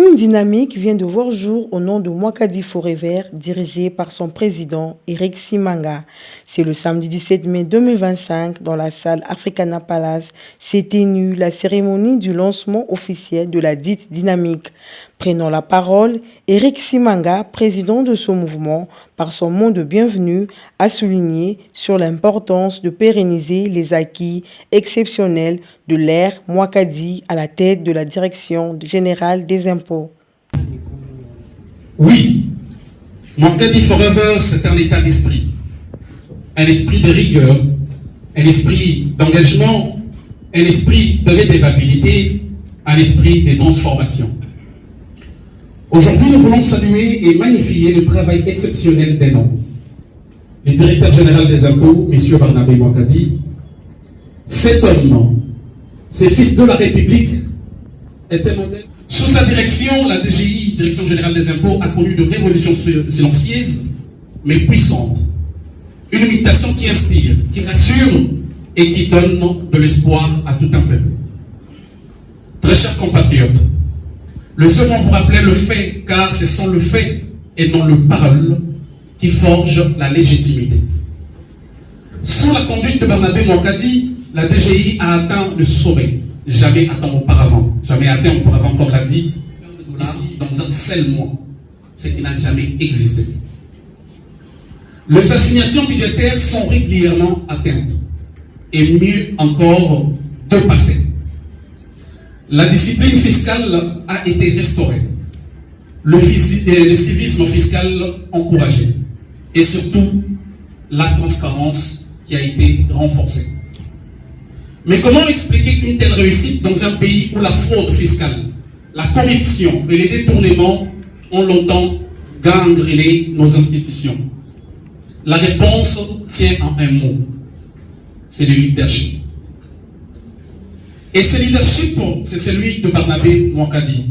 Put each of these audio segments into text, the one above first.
Une dynamique vient de voir jour au nom de Mwakadi Forêt Vert, dirigée par son président Eric Simanga. C'est le samedi 17 mai 2025, dans la salle Africana Palace, s'est tenue la cérémonie du lancement officiel de la dite dynamique. Prenant la parole, Eric Simanga, président de ce mouvement, par son mot de bienvenue, a souligné sur l'importance de pérenniser les acquis exceptionnels de l'ère Mwakadi à la tête de la Direction générale des impôts. Oui, Mwakadi Forever, c'est un état d'esprit. Un esprit de rigueur, un esprit d'engagement, un esprit de redevabilité, un esprit de transformation. Aujourd'hui, nous voulons saluer et magnifier le travail exceptionnel des noms. Le directeur général des impôts, M. Barnabé Mwakadi. Cet homme, ce fils de la République, est un modèle. Sous sa direction, la DGI, Direction générale des impôts, a connu de révolutions silencieuses, mais puissantes. Une mutation qui inspire, qui rassure et qui donne de l'espoir à tout un peuple. Très chers compatriotes, le second vous rappelait le fait, car ce sont le fait et non le parole qui forge la légitimité. Sous la conduite de Barnabé Mwakadi, la DGI a atteint le sommet, jamais atteint auparavant, comme l'a dit, ici, dans un seul mois, ce qui n'a jamais existé. Les assignations budgétaires sont régulièrement atteintes, et mieux encore, dépassées. La discipline fiscale a été restaurée, le civisme fiscal encouragé, et surtout la transparence qui a été renforcée. Mais comment expliquer une telle réussite dans un pays où la fraude fiscale, la corruption et les détournements ont longtemps gangréné nos institutions? La réponse tient en un mot, c'est le leadership. Et ce leadership, c'est celui de Barnabé Mwakadi.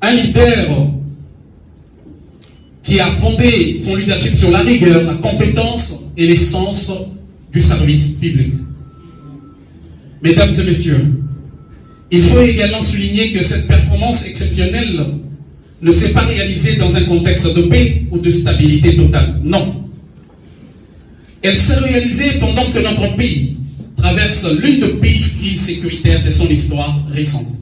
Un leader qui a fondé son leadership sur la rigueur, la compétence et l'essence du service public. Mesdames et messieurs, il faut également souligner que cette performance exceptionnelle ne s'est pas réalisée dans un contexte de paix ou de stabilité totale. Non. Elle s'est réalisée pendant que notre pays traverse l'une des pires crises sécuritaires de son histoire récente.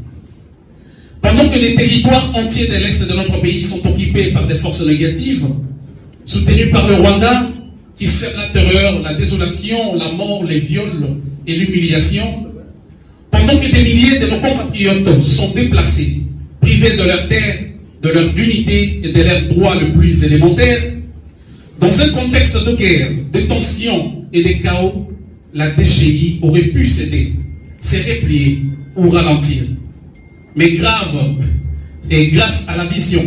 Pendant que les territoires entiers de l'Est de notre pays sont occupés par des forces négatives, soutenues par le Rwanda, qui sème la terreur, la désolation, la mort, les viols et l'humiliation, pendant que des milliers de nos compatriotes sont déplacés, privés de leur terre, de leur dignité et de leurs droits le plus élémentaires, dans un contexte de guerre, de tensions et de chaos, la DGI aurait pu céder, se replier ou ralentir. Mais grâce à la vision